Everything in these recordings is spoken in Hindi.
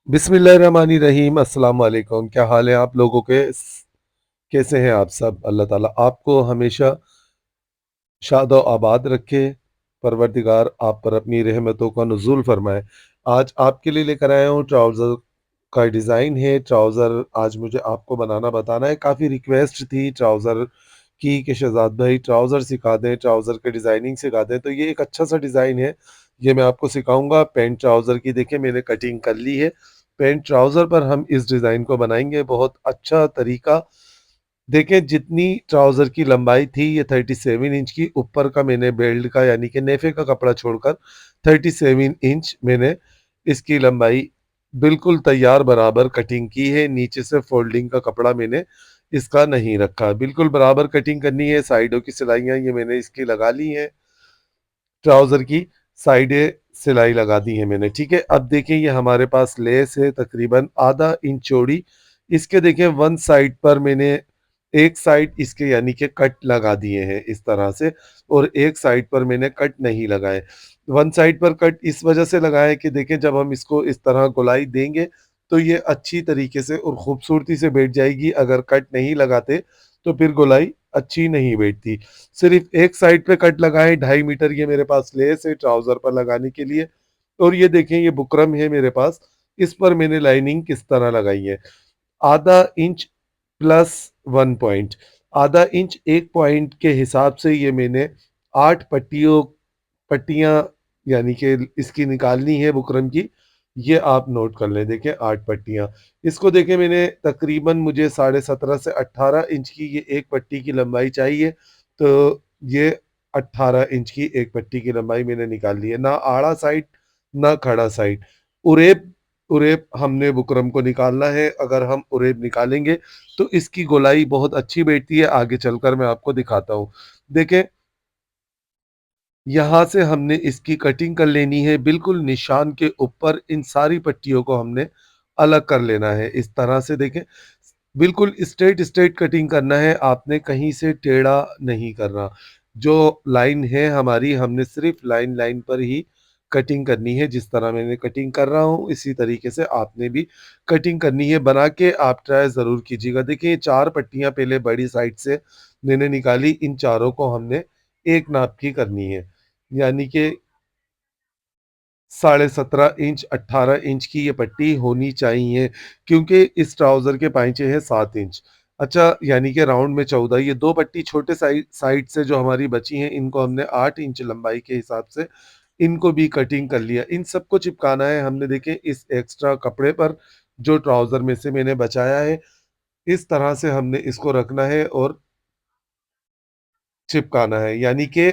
बिस्मिल्लाहिर्रहमानिर्रहीम। अस्सलाम वालेकुम। क्या हाल है आप लोगों के? कैसे हैं आप सब? अल्लाह ताला आपको हमेशा शाद व आबाद रखे। परवरदिगार आप पर अपनी रहमतों का नुज़ूल फरमाए। आज आपके लिए लेकर आया हूँ ट्राउज़र का डिज़ाइन है। ट्राउज़र आज मुझे आपको बनाना बताना है। काफ़ी रिक्वेस्ट थी ट्राउज़र की कि शहज़ाद भाई ट्राउज़र सिखा दें, ट्राउज़र के डिज़ाइनिंग सिखा दें। तो ये एक अच्छा सा डिज़ाइन है, ये मैं आपको सिखाऊँगा। पैंट ट्राउज़र की देखिए मैंने कटिंग कर ली है। पैंट ट्राउज़र पर हम इस डिज़ाइन को बनाएँगे। बहुत अच्छा तरीका। देखें, जितनी ट्राउज़र की लंबाई थी ये 37 इंच की, ऊपर का मैंने बेल्ट का यानी कि नेफे का कपड़ा छोड़कर 37 इंच मैंने इसकी लंबाई बिल्कुल तैयार बराबर कटिंग की है। नीचे से फोल्डिंग का कपड़ा मैंने इसका नहीं रखा। बिल्कुल बराबर कटिंग करनी है। साइडों की सिलाइयाँ ये मैंने इसकी लगा ली हैं। ट्राउज़र की साइडें सिलाई लगा दी है मैंने, ठीक है। अब देखिए ये हमारे पास लेस है तकरीबन आधा इंच चौड़ी। इसके देखिए वन साइड पर मैंने एक साइड इसके यानी कि कट लगा दिए हैं इस तरह से, और एक साइड पर मैंने कट नहीं लगाए। वन साइड पर कट इस वजह से लगाए कि देखें जब हम इसको इस तरह गोलाई देंगे तो ये अच्छी तरीके से और खूबसूरती से बैठ जाएगी। अगर कट नहीं लगाते तो फिर गोलाई अच्छी नहीं बैठती। सिर्फ एक साइड पे कट लगाएँ। 2.5 मीटर ये मेरे पास लेस है ट्राउज़र पर लगाने के लिए। और ये देखें ये बुकरम है मेरे पास, इस पर मैंने लाइनिंग किस तरह लगाई है। आधा इंच प्लस 1 पॉइंट, आधा इंच 1 पॉइंट के हिसाब से ये मैंने 8 पट्टियाँ यानी कि इसकी निकालनी है बुकरम की। ये आप नोट कर लें, देखें 8 पट्टियाँ। इसको देखें मैंने तकरीबन मुझे 17.5 से 18 इंच की ये एक पट्टी की लंबाई चाहिए। तो ये 18 इंच की एक पट्टी की लंबाई मैंने निकाल ली है। ना आड़ा साइड, ना खड़ा साइड। उरेब उरेब हमने बुकरम को निकालना है। अगर हम उरेब निकालेंगे तो इसकी गोलाई बहुत अच्छी बैठती है। आगे चलकर मैं आपको दिखाता हूँ। देखें, यहाँ से हमने इसकी कटिंग कर लेनी है। बिल्कुल निशान के ऊपर इन सारी पट्टियों को हमने अलग कर लेना है। इस तरह से देखें, बिल्कुल स्ट्रेट कटिंग करना है। आपने कहीं से टेढ़ा नहीं करना। जो लाइन है हमारी, हमने सिर्फ लाइन पर ही कटिंग करनी है। जिस तरह मैंने कटिंग कर रहा हूँ इसी तरीके से आपने भी कटिंग करनी है। बना के आप ट्राई ज़रूर कीजिएगा। देखिए ये 4 पट्टियाँ पहले बड़ी साइड से मैंने निकाली। इन चारों को हमने एक नाप की करनी है। यानी कि 17.5 इंच 18 इंच की ये पट्टी होनी चाहिए, क्योंकि इस ट्राउज़र के पाइंचे हैं 7 इंच। अच्छा, यानी कि राउंड में 14। ये 2 पट्टी छोटे साइड से जो हमारी बची हैं इनको हमने 8 इंच लंबाई के हिसाब से इनको भी कटिंग कर लिया। इन सबको चिपकाना है हमने, देखें इस एक्स्ट्रा कपड़े पर जो ट्राउज़र में से मैंने बचाया है। इस तरह से हमने इसको रखना है और चिपकाना है। यानी कि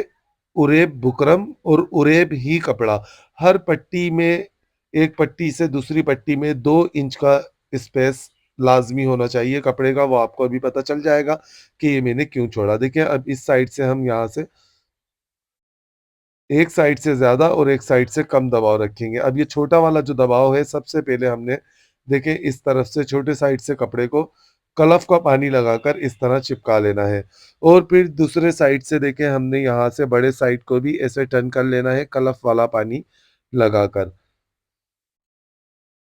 उरेब बुकरम और उरेब ही कपड़ा। हर पट्टी में, एक पट्टी से दूसरी पट्टी में 2 इंच का स्पेस लाज़मी होना चाहिए कपड़े का। वो आपको अभी पता चल जाएगा कि ये मैंने क्यों छोड़ा। देखिए अब इस साइड से हम यहाँ से एक साइड से ज़्यादा और एक साइड से कम दबाव रखेंगे। अब ये छोटा वाला जो दबाव है सबसे पहले हमने देखें इस तरफ से छोटे साइड से कपड़े को कलफ का पानी लगाकर इस तरह चिपका लेना है। और फिर दूसरे साइड से देखें हमने यहाँ से बड़े साइड को भी ऐसे टर्न कर लेना है कलफ वाला पानी लगाकर।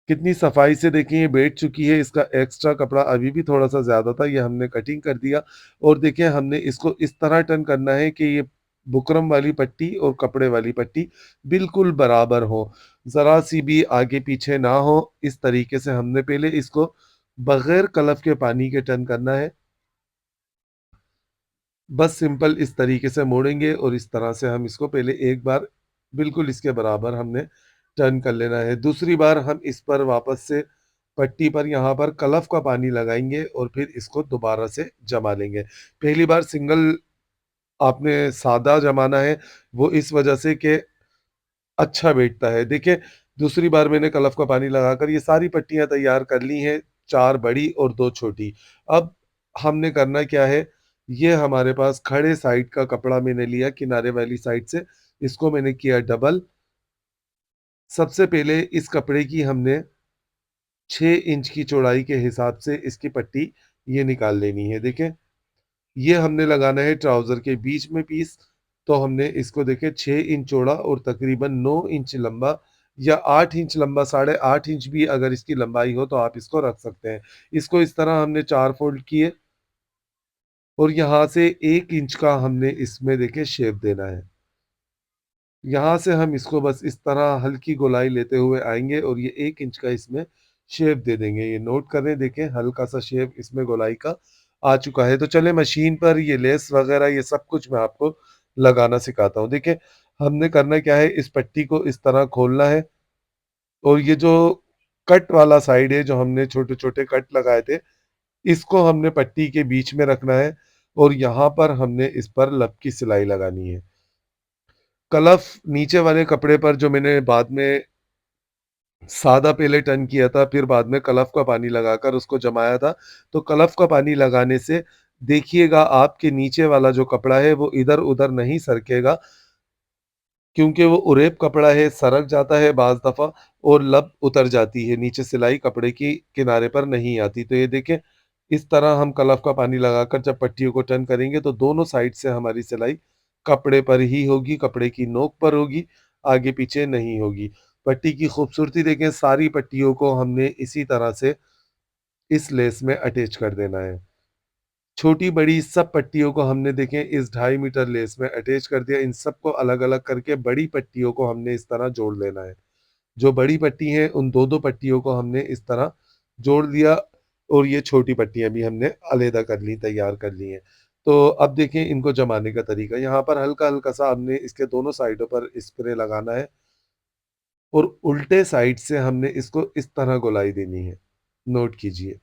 कितनी सफाई से देखिए ये बैठ चुकी है। इसका एक्स्ट्रा कपड़ा अभी भी थोड़ा-सा ज़्यादा था, ये हमने कटिंग कर दिया। और देखिए हमने इसको इस तरह टर्न करना है कि ये बुकरम वाली पट्टी और कपड़े वाली पट्टी बिल्कुल बराबर हो, ज़रा-सी भी आगे-पीछे ना हो। इस तरीके से हमने पहले इसको बगैर कलफ के पानी के टर्न करना है। बस सिंपल इस तरीके से मोड़ेंगे और इस तरह से हम इसको पहले एक बार बिल्कुल इसके बराबर हमने टर्न कर लेना है। दूसरी बार हम इस पर वापस से पट्टी पर यहाँ पर कलफ का पानी लगाएँगे और फिर इसको दोबारा से जमा लेंगे। पहली बार सिंगल आपने सादा जमाना है, वो इस वजह से कि अच्छा बैठता है। देखिए, दूसरी बार मैंने कलफ का पानी लगाकर ये सारी पट्टियाँ तैयार कर ली हैं, 4 बड़ी और 2 छोटी। अब हमने करना क्या है, ये हमारे पास खड़े साइड का कपड़ा मैंने लिया किनारे वाली साइड से, इसको मैंने किया डबल। सबसे पहले इस कपड़े की हमने 6 इंच की चौड़ाई के हिसाब से इसकी पट्टी ये निकाल लेनी है। देखें, ये हमने लगाना है ट्राउज़र के बीच में पीस। तो हमने इसको देखें 6 इंच चौड़ा और तकरीबन 9 इंच लंबा या 8 इंच लंबा, साढ़े 8 इंच भी अगर इसकी लंबाई हो तो आप इसको रख सकते हैं। इसको इस तरह हमने 4 फ़ोल्ड किए और यहाँ से 1 इंच का हमने इसमें देखिए शेप देना है। यहाँ से हम इसको बस इस तरह हल्की गोलाई लेते हुए आएँगे और ये 1 इंच का इसमें शेप दे देंगे। ये नोट करें, देखें हल्का-सा शेप इसमें गोलाई का आ चुका है। तो चलें मशीन पर ये लेस वग़ैरह ये सब कुछ मैं आपको लगाना सिखाता हूँ। देखिए, हमने करना क्या है, इस पट्टी को इस तरह खोलना है और ये जो कट वाला साइड है, जो हमने छोटे-छोटे कट लगाए थे, इसको हमने पट्टी के बीच में रखना है और यहाँ पर हमने इस पर लब की सिलाई लगानी है। कलफ नीचे वाले कपड़े पर जो मैंने बाद में सादा पहले टर्न किया था, फिर बाद में कलफ का पानी लगाकर उसको जमाया था। तो कलफ का पानी लगाने से देखिएगा आपके नीचे वाला जो कपड़ा है वो इधर-उधर नहीं सरकेगा, क्योंकि वो उरेब कपड़ा है, सरक जाता है बाज़ दफ़ा और लब उतर जाती है, नीचे सिलाई कपड़े की किनारे पर नहीं आती। तो ये देखें, इस तरह हम कलफ का पानी लगाकर जब पट्टियों को टर्न करेंगे तो दोनों साइड से हमारी सिलाई कपड़े पर ही होगी, कपड़े की नोक पर होगी, आगे-पीछे नहीं होगी। पट्टी की खूबसूरती देखें, सारी पट्टियों को हमने इसी तरह से इस लेस में अटैच कर देना है। छोटी-बड़ी सब पट्टियों को हमने देखें इस 2.5 मीटर लेस में अटैच कर दिया। इन सबको अलग-अलग करके बड़ी पट्टियों को हमने इस तरह जोड़ लेना है। जो बड़ी पट्टी है उन 2-2 पट्टियों को हमने इस तरह जोड़ दिया और ये छोटी पट्टियाँ भी हमने अलहदा कर ली, तैयार कर ली हैं। तो अब देखें इनको जमाने का तरीका। यहाँ पर हल्का-हल्का सा हमने इसके दोनों साइडों पर स्प्रे लगाना है और उल्टे साइड से हमने इसको इस तरह गोलाई देनी है। नोट कीजिए।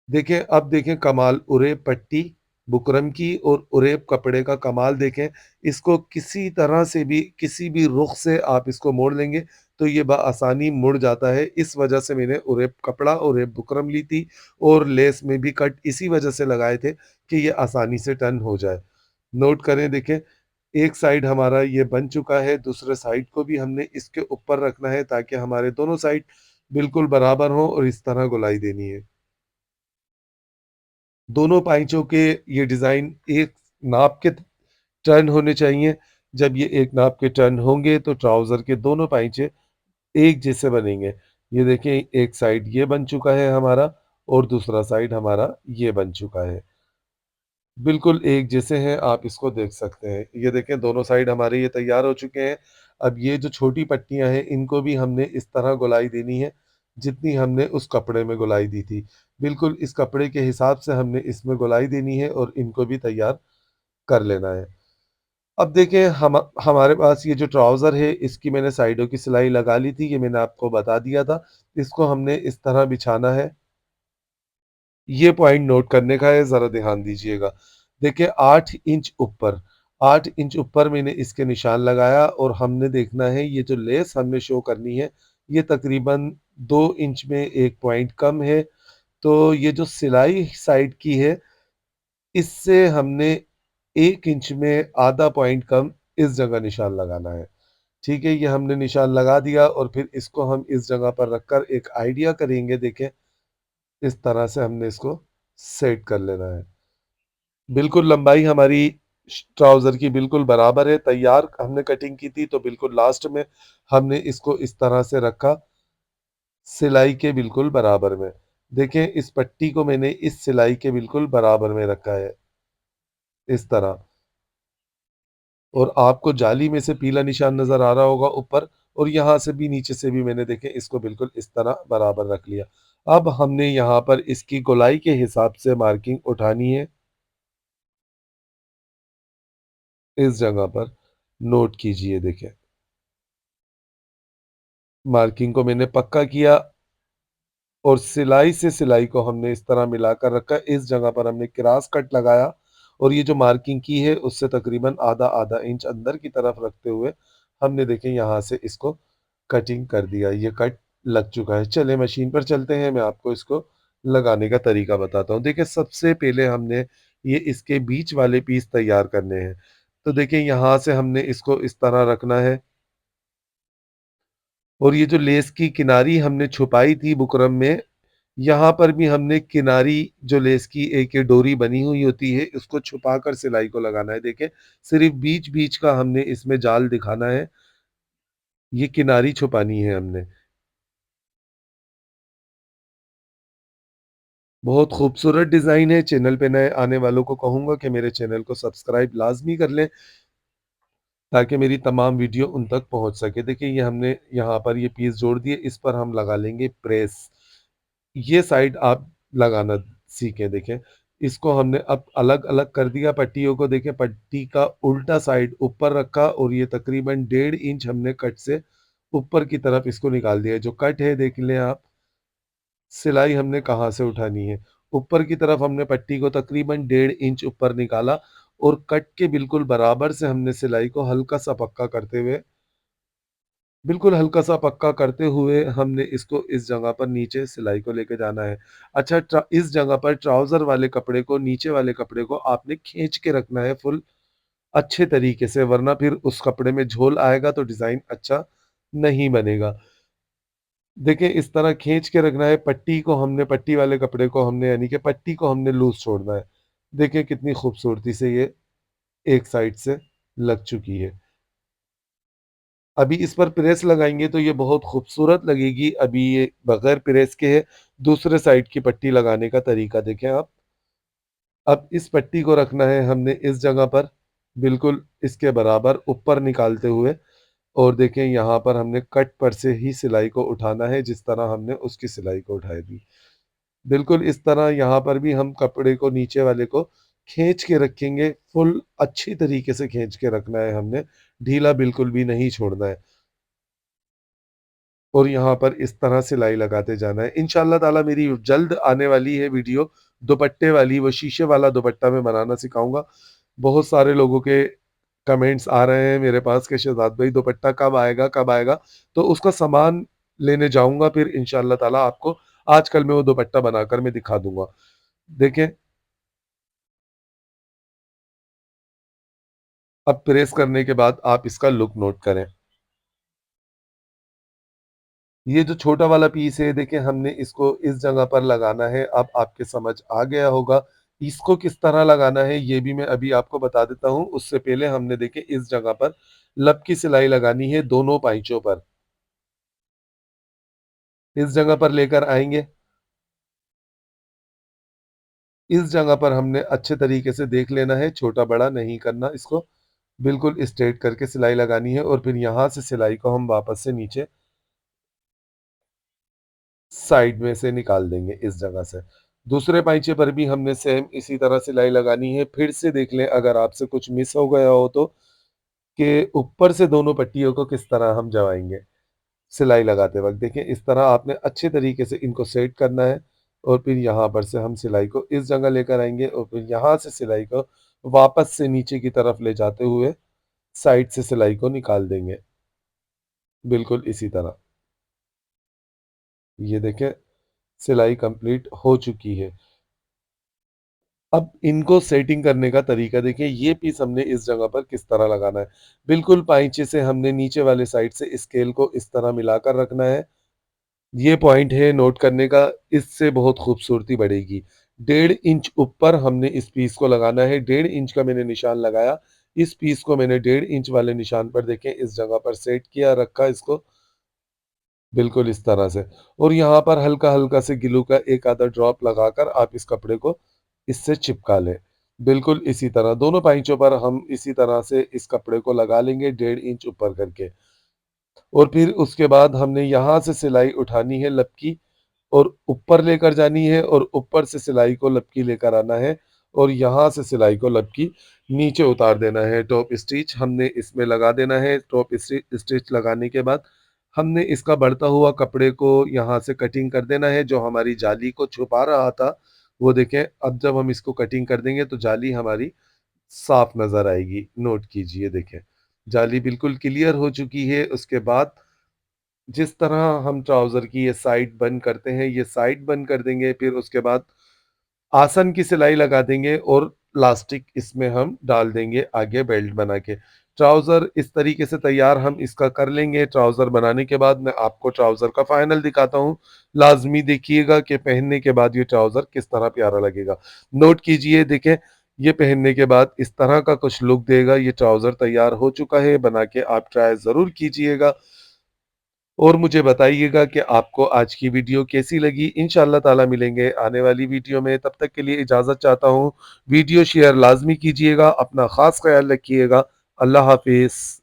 देखें, अब देखें कमाल उरेब पट्टी बुकरम की और उरेब कपड़े का कमाल देखें। इसको किसी तरह से भी, किसी भी रुख से आप इसको मोड़ लेंगे तो ये बआसानी मुड़ जाता है। इस वजह से मैंने उरेब कपड़ा, उरेब बुकरम ली थी और लेस में भी कट इसी वजह से लगाए थे कि ये आसानी से टर्न हो जाए। नोट करें, देखें एक साइड हमारा ये बन चुका है, दूसरे साइड को भी हमने इसके ऊपर रखना है ताकि हमारे दोनों साइड बिल्कुल बराबर हों और इस तरह गोलाई देनी है। दोनों पाइचों के ये डिज़ाइन एक नाप के टर्न होने चाहिए। जब ये एक नाप के टर्न होंगे तो ट्राउज़र के दोनों पाइचे एक जैसे बनेंगे। ये देखें, एक साइड ये बन चुका है हमारा और दूसरा साइड हमारा ये बन चुका है। बिल्कुल एक जैसे हैं, आप इसको देख सकते हैं। ये देखें दोनों साइड हमारे ये तैयार हो चुके हैं। अब ये जो छोटी पट्टियाँ हैं इनको भी हमने इस तरह गोलाई देनी है, जितनी हमने उस कपड़े में गोलाई दी थी। बिल्कुल इस कपड़े के हिसाब से हमने इसमें गोलाई देनी है और इनको भी तैयार कर लेना है। अब देखें हमारे पास ये जो ट्राउज़र है इसकी मैंने साइडों की सिलाई लगा ली थी, ये मैंने आपको बता दिया था। इसको हमने इस तरह बिछाना है। ये पॉइंट नोट करने का है, ज़रा ध्यान दीजिएगा। देखिए 8 इंच ऊपर, 8 इंच ऊपर मैंने इसके निशान लगाया और हमने देखना है ये जो लेस हमने शो करनी है, ये तकरीबन 2 इंच में 1 पॉइंट कम है। तो ये जो सिलाई साइड की है, इससे हमने 1 इंच में आधा पॉइंट कम इस जगह निशान लगाना है। ठीक है, ये हमने निशान लगा दिया और फिर इसको हम इस जगह पर रखकर एक आइडिया करेंगे, देखें इस तरह से हमने इसको सेट कर लेना है। बिल्कुल लंबाई हमारी ट्राउज़र की बिल्कुल बराबर है, तैयार हमने कटिंग की थी तो बिल्कुल लास्ट में हमने इसको इस तरह से रखा, सिलाई के बिल्कुल बराबर में। देखें इस पट्टी को मैंने इस सिलाई के बिल्कुल बराबर में रखा है, इस तरह। और आपको जाली में से पीला निशान नज़र आ रहा होगा ऊपर और यहाँ से भी नीचे से भी मैंने देखें इसको बिल्कुल इस तरह बराबर रख लिया। अब हमने यहाँ पर इसकी गोलाई के हिसाब से मार्किंग उठानी है, इस जगह पर नोट कीजिए देखें। मार्किंग को मैंने पक्का किया और सिलाई से सिलाई को हमने इस तरह मिलाकर रखा। इस जगह पर हमने क्रॉस कट लगाया और ये जो मार्किंग की है उससे तकरीबन आधा-आधा इंच अंदर की तरफ रखते हुए हमने देखें यहाँ से इसको कटिंग कर दिया। ये कट लग चुका है। चलें मशीन पर चलते हैं, मैं आपको इसको लगाने का तरीका बताता हूँ। देखिए सबसे पहले हमने ये इसके बीच वाले पीस तैयार करने हैं। तो देखिए यहाँ से हमने इसको इस तरह रखना है और ये जो लेस की किनारी हमने छुपाई थी बुकरम में, यहाँ पर भी हमने किनारी जो लेस की एक ये डोरी बनी हुई होती है, उसको छुपाकर सिलाई को लगाना है। देखें, सिर्फ़ बीच-बीच का हमने इसमें जाल दिखाना है। ये किनारी छुपानी है हमने। बहुत खूबसूरत डिज़ाइन है। चैनल पे नए आने वालों को कहूँगा कि मेरे चैनल को सब्सक्राइब लाज़मी कर लें, ताकि मेरी तमाम वीडियो उन तक पहुँच सके। देखिए ये हमने यहाँ पर ये पीस जोड़ दिए, इस पर हम लगा लेंगे प्रेस। ये साइड आप लगाना सीखें। देखें, इसको हमने अब अलग-अलग कर दिया पट्टियों को। देखें, पट्टी का उल्टा साइड ऊपर रखा और ये तकरीबन 1.5 इंच हमने कट से ऊपर की तरफ इसको निकाल दिया है। जो कट है देख लें आप, सिलाई हमने कहाँ से उठानी है। ऊपर की तरफ हमने पट्टी को तकरीबन 1.5 इंच ऊपर निकाला और कट के बिल्कुल बराबर से हमने सिलाई को हल्का-सा पक्का करते हुए, बिल्कुल हल्का-सा पक्का करते हुए हमने इसको इस जगह पर नीचे सिलाई को लेके जाना है। अच्छा, इस जगह पर ट्राउज़र वाले कपड़े को, नीचे वाले कपड़े को आपने खींच के रखना है फुल अच्छे तरीके से, वरना फिर उस कपड़े में झोल आएगा तो डिज़ाइन अच्छा नहीं बनेगा। देखिए इस तरह खींच के रखना है। पट्टी को हमने, पट्टी वाले कपड़े को हमने, यानी कि पट्टी को हमने लूज़ छोड़ना है। देखिए कितनी खूबसूरती से ये एक साइड से लग चुकी है। अभी इस पर प्रेस लगाएँगे तो ये बहुत खूबसूरत लगेगी। अभी ये बगैर प्रेस के है। दूसरे साइड की पट्टी लगाने का तरीका देखें आप। अब इस पट्टी को रखना है हमने इस जगह पर, बिल्कुल इसके बराबर ऊपर निकालते हुए, और देखें यहाँ पर हमने कट पर से ही सिलाई को उठाना है, जिस तरह हमने उसकी सिलाई को उठाई थी। बिल्कुल इस तरह यहाँ पर भी हम कपड़े को, नीचे वाले को खींच के रखेंगे। फुल अच्छी तरीके से खींच के रखना है हमने, ढीला बिल्कुल भी नहीं छोड़ना है। और यहाँ पर इस तरह सिलाई लगाते जाना है। इंशाअल्लाह ताला मेरी जल्द आने वाली है वीडियो दुपट्टे वाली, वो शीशे वाला दुपट्टा मैं बनाना सिखाऊँगा। बहुत सारे लोगों के कमेंट्स आ रहे हैं मेरे पास कि शहज़ाद भाई दुपट्टा कब आएगा, कब आएगा? तो उसका सामान लेने जाऊँगा, फिर इंशाअल्लाह ताला आपको आजकल मैं वो दुपट्टा बनाकर मैं दिखा दूँगा। देखें, अब प्रेस करने के बाद आप इसका लुक नोट करें। ये जो छोटा वाला पीस है, देखिए हमने इसको इस जगह पर लगाना है। अब आपके समझ आ गया होगा। इसको किस तरह लगाना है ये भी मैं अभी आपको बता देता हूँ। उससे पहले हमने देखिए इस जगह पर लब की सिलाई लगानी है दोनों पाइचों पर। इस जगह पर लेकर आएँगे। इस जगह पर हमने अच्छे तरीके से देख लेना है, छोटा-बड़ा नहीं करना इसको। बिल्कुल स्ट्रेट करके सिलाई लगानी है और फिर यहाँ से सिलाई को हम वापस से नीचे साइड में से निकाल देंगे इस जगह से। दूसरे पाइचे पर भी हमने सेम इसी तरह सिलाई लगानी है। फिर से देख लें अगर आपसे कुछ मिस हो गया हो तो, कि ऊपर से दोनों पट्टियों को किस तरह हम जमाएँगे सिलाई लगाते वक़्त। देखिए इस तरह आपने अच्छे तरीके से इनको सेट करना है और फिर यहाँ पर से हम सिलाई को इस जगह लेकर आएँगे और फिर यहाँ से सिलाई को वापस से नीचे की तरफ ले जाते हुए साइड से सिलाई को निकाल देंगे। बिल्कुल इसी तरह। ये देखें, सिलाई कंप्लीट हो चुकी है। अब इनको सेटिंग करने का तरीका देखिए, ये पीस हमने इस जगह पर किस तरह लगाना है। बिल्कुल पाइंचे से हमने नीचे वाले साइड से स्केल को इस तरह मिलाकर रखना है। ये पॉइंट है नोट करने का, इससे बहुत खूबसूरती बढ़ेगी। 1.5 इंच ऊपर हमने इस पीस को लगाना है। 1.5 इंच का मैंने निशान लगाया। इस पीस को मैंने 1.5 इंच वाले निशान पर देखें इस जगह पर सेट किया, रखा इसको बिल्कुल इस तरह से, और यहाँ पर हल्का-हल्का से ग्लू का एक आधा ड्रॉप लगाकर आप इस कपड़े को इससे चिपका लें। बिल्कुल इसी तरह दोनों पाइचों पर हम इसी तरह से इस कपड़े को लगा लेंगे 1.5 इंच ऊपर करके, और फिर उसके बाद हमने यहाँ से सिलाई उठानी है लब की और ऊपर लेकर जानी है, और ऊपर से सिलाई को लब की लेकर आना है और यहाँ से सिलाई को लब की नीचे उतार देना है। टॉप स्टिच हमने इसमें लगा देना है। टॉप स्टिच लगाने के बाद हमने इसका बढ़ता हुआ कपड़े को यहाँ से कटिंग कर देना है। जो हमारी जाली को छुपा रहा था, वो देखें अब जब हम इसको कटिंग कर देंगे तो जाली हमारी साफ नज़र आएगी। नोट कीजिए, देखें जाली बिल्कुल क्लियर हो चुकी है। उसके बाद जिस तरह हम ट्राउज़र की ये साइड बंद करते हैं, ये साइड बंद कर देंगे। फिर उसके बाद आसन की सिलाई लगा देंगे और इलास्टिक इसमें हम डाल देंगे आगे बेल्ट बना के। ट्राउज़र इस तरीके से तैयार हम इसका कर लेंगे। ट्राउज़र बनाने के बाद मैं आपको ट्राउज़र का फाइनल दिखाता हूँ। लाज़मी देखिएगा कि पहनने के बाद ये ट्राउज़र किस तरह प्यारा लगेगा। नोट कीजिए, देखें ये पहनने के बाद इस तरह का कुछ लुक देगा। ये ट्राउज़र तैयार हो चुका है, बना के आप ट्राई ज़रूर कीजिएगा। और मुझे बताइएगा कि आपको आज की वीडियो कैसी लगी। इंशाअल्लाह ताला मिलेंगे आने वाली वीडियो में, तब तक के लिए इजाज़त चाहता हूँ। वीडियो शेयर लाज़मी कीजिएगा, अपना ख़ास ख़्याल रखिएगा। अल्लाह हाफ़िज़।